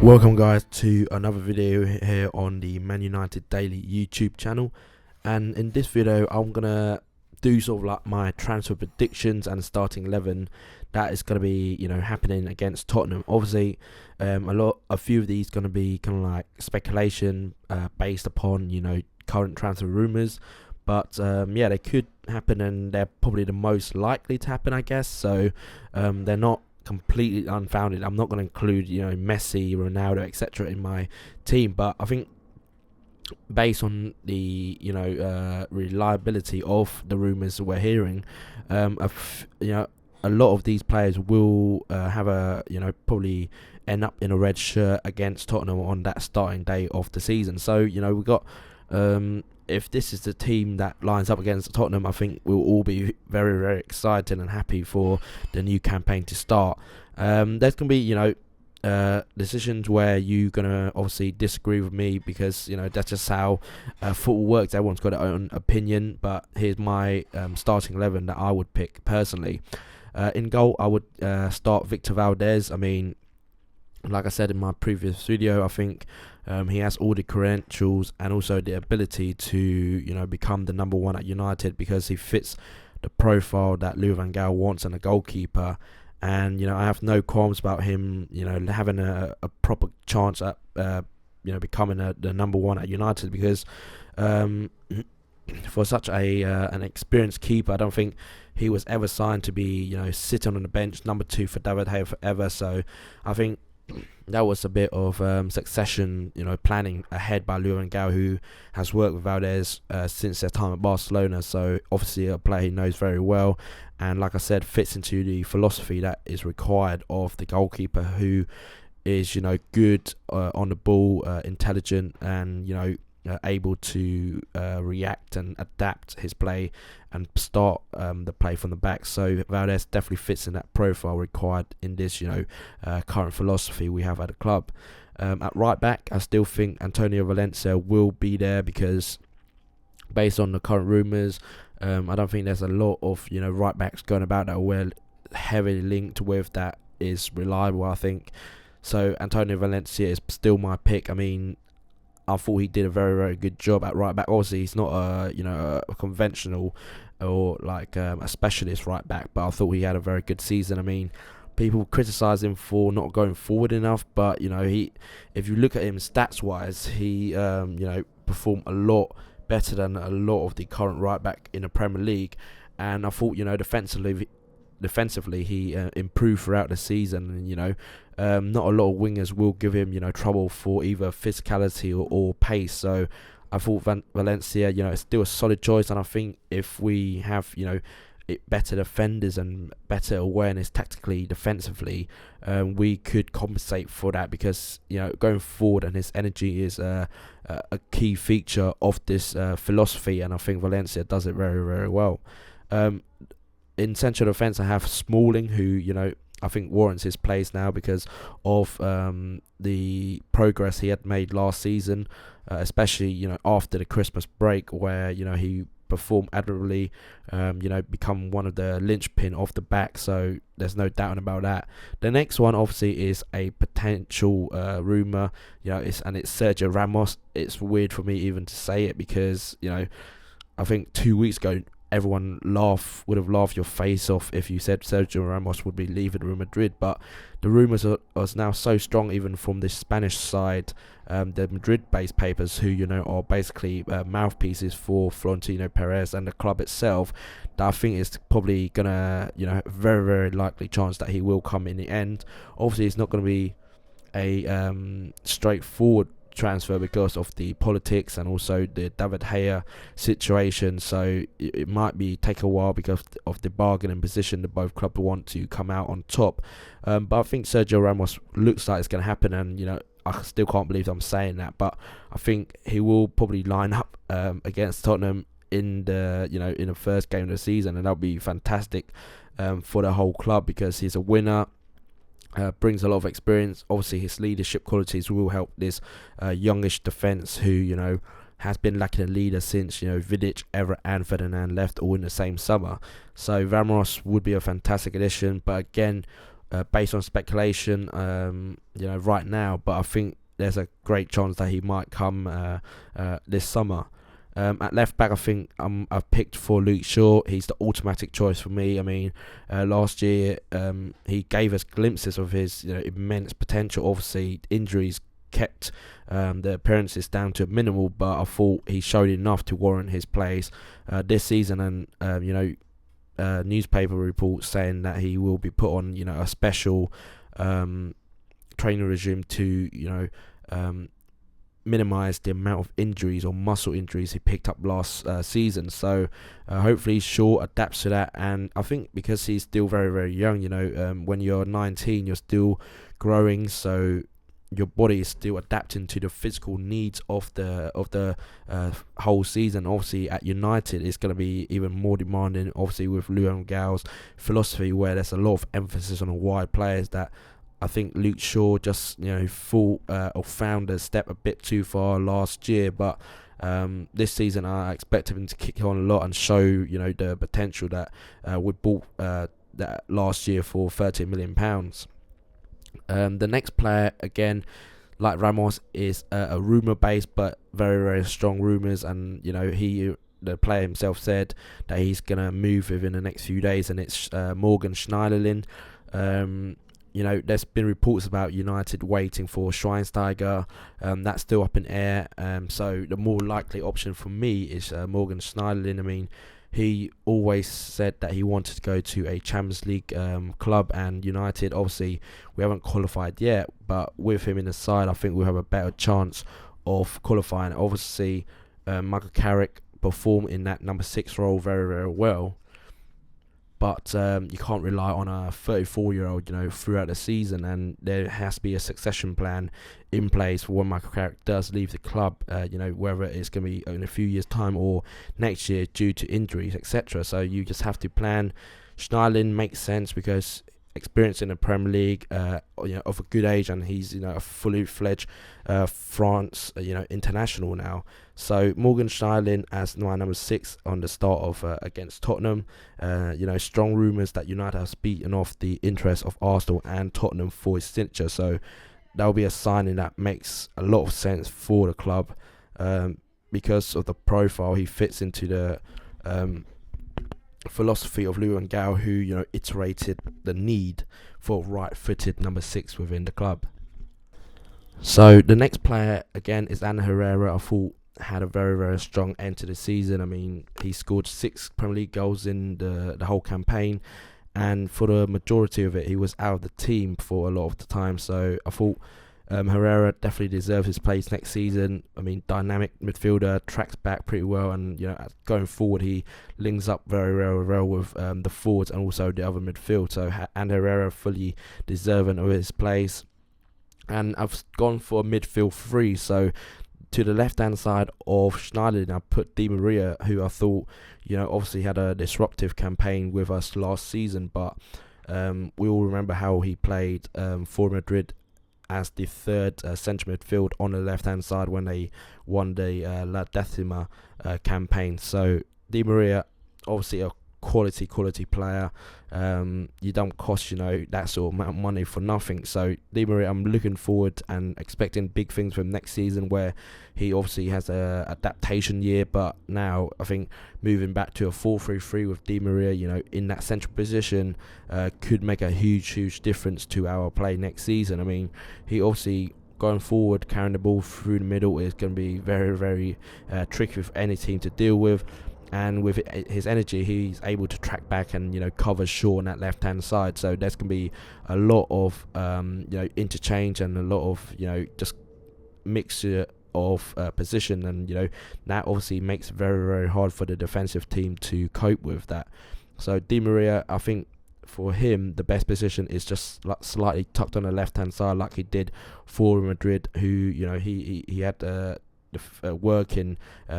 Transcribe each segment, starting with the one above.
Welcome guys to another video here on the Man United Daily YouTube channel, and in this video I'm gonna do sort of like my transfer predictions and starting 11 that is gonna be happening against Tottenham. Obviously a few of these gonna be kind of like speculation based upon current transfer rumours, but yeah, they could happen and they're probably the most likely to happen, I guess. So they're not completely unfounded. I'm not going to include Messi, Ronaldo, etc. in my team, but I think based on the reliability of the rumours we're hearing, a lot of these players will have a probably end up in a red shirt against Tottenham on that starting day of the season. So we've got if this is the team that lines up against Tottenham, I think we'll all be very, very excited and happy for the new campaign to start. There's going to be, decisions where you're going to obviously disagree with me because, that's just how football works. Everyone's got their own opinion, but here's my starting 11 that I would pick personally. In goal, I would start Victor Valdez. I mean, like I said in my previous video, I think he has all the credentials and also the ability to become the number one at United because he fits the profile that Louis van Gaal wants in a goalkeeper. And I have no qualms about him having a proper chance at becoming the number one at United, because for such an experienced keeper, I don't think he was ever signed to be sitting on the bench number 2 for David Gea forever. So I think that was a bit of succession planning ahead by Louis van Gaal, who has worked with Valdez since their time at Barcelona. So obviously a player he knows very well, and like I said, fits into the philosophy that is required of the goalkeeper, who is good on the ball, intelligent, and able to react and adapt his play and start the play from the back. So Valdez definitely fits in that profile required in this current philosophy we have at the club. At right back, I still think Antonio Valencia will be there because based on the current rumours, I don't think there's a lot of right backs going about that we're heavily linked with that is reliable, I think. So Antonio Valencia is still my pick. I mean, I thought he did a very, very good job at right back. Obviously, he's not a conventional or like a specialist right back, but I thought he had a very good season. I mean, people criticise him for not going forward enough, but if you look at him stats wise, he performed a lot better than a lot of the current right back in the Premier League. And I thought defensively he improved throughout the season, and not a lot of wingers will give him trouble for either physicality or pace. So I thought Valencia is still a solid choice, and I think if we have better defenders and better awareness tactically defensively, we could compensate for that, because going forward, and his energy is a key feature of this philosophy, and I think Valencia does it very, very well. In central defence, I have Smalling, who I think warrants his place now because of the progress he had made last season, especially after the Christmas break, where he performed admirably, become one of the linchpin of the back. So there's no doubt about that. The next one obviously is a potential rumour, it's Sergio Ramos. It's weird for me even to say it because I think 2 weeks ago everyone would have laughed your face off if you said Sergio Ramos would be leaving Real Madrid, but the rumours are now so strong, even from the Spanish side, the Madrid-based papers, who are basically mouthpieces for Florentino Perez and the club itself, that I think it's probably gonna very, very likely chance that he will come in the end. Obviously, it's not going to be a straightforward transfer because of the politics and also the David Gea situation, so it might take a while because of the bargaining position that both clubs want to come out on top, but I think Sergio Ramos looks like it's going to happen, and I still can't believe I'm saying that, but I think he will probably line up against Tottenham in the in the first game of the season, and that'll be fantastic for the whole club because he's a winner. Brings a lot of experience. Obviously, his leadership qualities will help this youngish defence, who has been lacking a leader since Vidic, Everett, and Ferdinand left all in the same summer. So Ramos would be a fantastic addition. But again, based on speculation, right now. But I think there's a great chance that he might come this summer. At left back, I think I've picked for Luke Shaw. He's the automatic choice for me. I mean, last year he gave us glimpses of his immense potential. Obviously, injuries kept the appearances down to a minimal, but I thought he showed enough to warrant his place this season. And newspaper reports saying that he will be put on a special training regime to minimize the amount of injuries or muscle injuries he picked up last season. So hopefully Shaw adapts to that. And I think because he's still very, very young, when you're 19, you're still growing, so your body is still adapting to the physical needs of the whole season. Obviously at United it's going to be even more demanding, obviously with Luan Gaal's philosophy, where there's a lot of emphasis on the wide players, that I think Luke Shaw just thought or found a step a bit too far last year. But this season I expect him to kick on a lot and show the potential that we bought that last year for £13 million. The next player, again, like Ramos, is a rumour based but very, very strong rumours, and the player himself said that he's gonna move within the next few days, and it's Morgan Schneiderlin. There's been reports about United waiting for Schweinsteiger. That's still up in air. So the more likely option for me is Morgan Schneiderlin. I mean, he always said that he wanted to go to a Champions League club, and United, obviously, we haven't qualified yet, but with him in the side, I think we'll have a better chance of qualifying. Obviously, Michael Carrick performed in that number 6 role very, very well. But you can't rely on a 34-year-old, throughout the season, and there has to be a succession plan in place for when Michael Carrick does leave the club. Whether it's going to be in a few years' time or next year due to injuries, etc. So you just have to plan. Schneiderlin makes sense because experience in the Premier League, of a good age, and he's a fully fledged France international now. So Morgan Schneiderlin as my number 6 on the start of against Tottenham. Strong rumours that United have beaten off the interest of Arsenal and Tottenham for his signature. So that'll be a signing that makes a lot of sense for the club because of the profile he fits into the philosophy of Luan Gaal, who iterated the need for right-footed number 6 within the club. So the next player again is Ander Herrera. I thought had a very, very strong end to the season. I mean, he scored 6 Premier League goals in the whole campaign, and for the majority of it he was out of the team for a lot of the time. So I thought Herrera definitely deserves his place next season. I mean, dynamic midfielder, tracks back pretty well, and going forward he links up very, very well with the forwards and also the other midfield. So Ander Herrera fully deserving of his place. And I've gone for a midfield 3. So to the left-hand side of Schneiderlin, I put Di Maria, who I thought, obviously had a disruptive campaign with us last season, but we all remember how he played for Madrid as the third central midfield on the left-hand side when they won the La Decima campaign. So Di Maria, obviously a quality player. You don't cost that sort of amount of money for nothing. So Di Maria, I'm looking forward and expecting big things from next season, where he obviously has a adaptation year, but now I think moving back to a 4-3-3 with Di Maria in that central position could make a huge difference to our play next season. I mean, he obviously going forward carrying the ball through the middle is going to be very, very tricky for any team to deal with. And with his energy, he's able to track back and cover Shaw on that left-hand side. So there's going to be a lot of interchange and a lot of just mixture of position, and that obviously makes it very, very hard for the defensive team to cope with that. So Di Maria, I think for him the best position is just slightly tucked on the left-hand side, like he did for Madrid, who he had working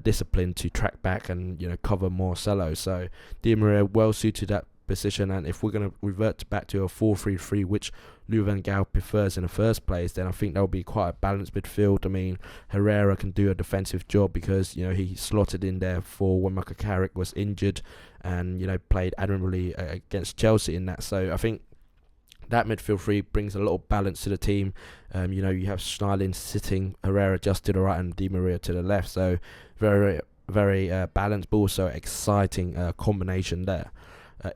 discipline to track back and cover Marcelo. So Di Maria well suited that position, and if we're going to revert back to a 4-3-3, which Luan Gaal prefers in the first place, then I think that'll be quite a balanced midfield. I mean, Herrera can do a defensive job because he slotted in there for when Michael Carrick was injured, and played admirably against Chelsea in that. So I think That midfield three brings a lot of balance to the team. You have Schneiderlin sitting, Herrera just to the right, and Di Maria to the left. So very, very balanced, but also exciting combination there.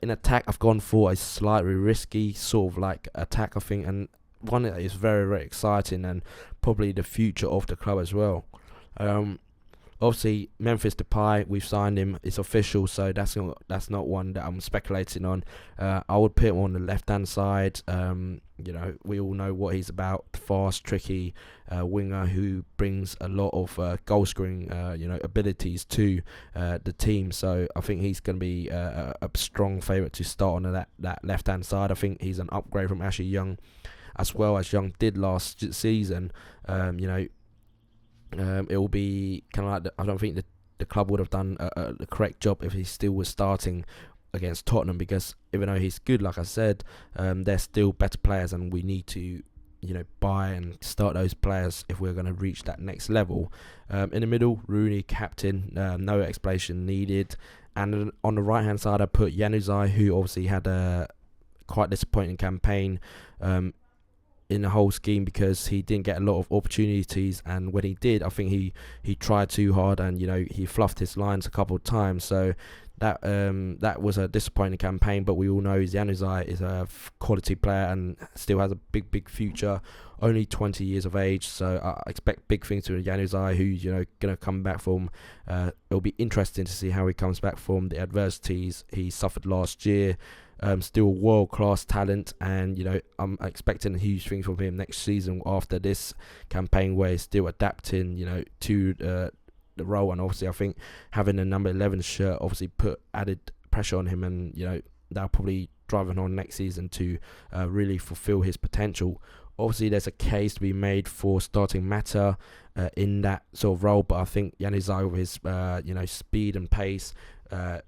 In attack, I've gone for a slightly risky sort of like attack, I think, and one that is very, very exciting and probably the future of the club as well. Obviously, Memphis Depay, we've signed him. It's official, so that's not one that I'm speculating on. I would put him on the left-hand side. We all know what he's about. Fast, tricky winger who brings a lot of goal-scoring, abilities to the team. So I think he's going to be a strong favourite to start on that left-hand side. I think he's an upgrade from Ashley Young, as well as Young did last season. It will be kind of like I don't think the club would have done the correct job if he still was starting against Tottenham, because even though he's good, like I said, they're still better players, and we need to buy and start those players if we're going to reach that next level. In the middle, Rooney, captain, no explanation needed. And on the right hand side, I put Januzaj, who obviously had a quite disappointing campaign in the whole scheme, because he didn't get a lot of opportunities, and when he did, I think he tried too hard, and he fluffed his lines a couple of times. So that was a disappointing campaign, but we all know Januzaj is a quality player and still has a big future. Only 20 years of age, so I expect big things from Januzaj, who's going to come back from. It'll be interesting to see how he comes back from the adversities he suffered last year. Still world-class talent, and I'm expecting huge things from him next season after this campaign, where he's still adapting to the role. And obviously I think having a number 11 shirt obviously put added pressure on him, and that'll probably drive him on next season to really fulfill his potential. Obviously there's a case to be made for starting Mata in that sort of role, but I think Januzaj with his speed and pace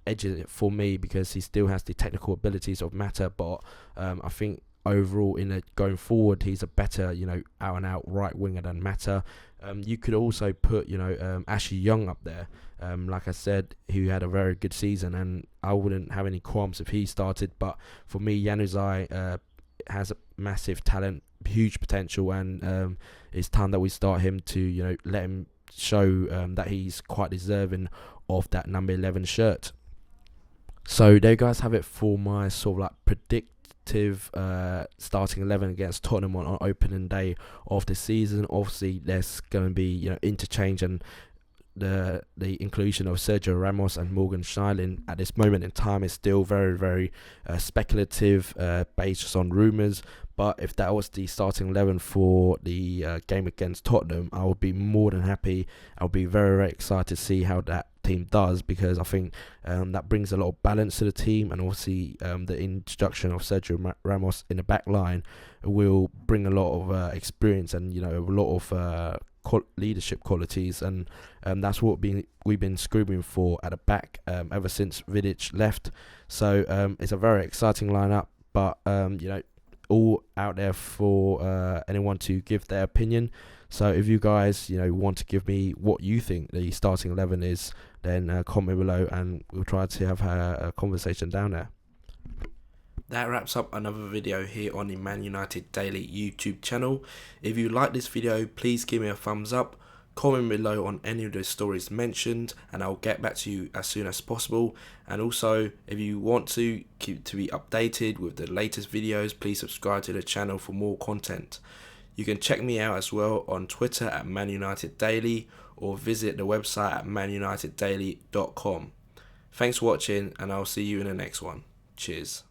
edges it for me, because he still has the technical abilities of Mata, but I think overall going forward he's a better out and out right winger than Mata. You could also put Ashley Young up there, like I said, who had a very good season, and I wouldn't have any qualms if he started. But for me, Januzaj has a massive talent, huge potential, and it's time that we start him to let him show that he's quite deserving of that number 11 shirt. So there you guys have it for my sort of like predictive starting 11 against Tottenham on opening day of the season. Obviously there's going to be interchange, and the inclusion of Sergio Ramos and Morgan Schneiderlin at this moment in time is still very, very speculative, based on rumours. But if that was the starting 11 for the game against Tottenham, I would be more than happy. I would be very, very excited to see how that team does, because I think that brings a lot of balance to the team, and obviously the introduction of Sergio Ramos in the back line will bring a lot of experience and a lot of leadership qualities, and that's what we've been screaming for at the back ever since Vidic left. So it's a very exciting lineup, but all out there for anyone to give their opinion. So if you guys want to give me what you think the starting 11 is, then comment below and we'll try to have a conversation down there. That wraps up another video here on the Man United Daily YouTube channel. If you like this video, please give me a thumbs up, comment below on any of the stories mentioned, and I'll get back to you as soon as possible. And also, if you want to keep to be updated with the latest videos, please subscribe to the channel for more content. You can check me out as well on Twitter at ManUnitedDaily, or visit the website at ManUnitedDaily.com. Thanks for watching, and I'll see you in the next one. Cheers.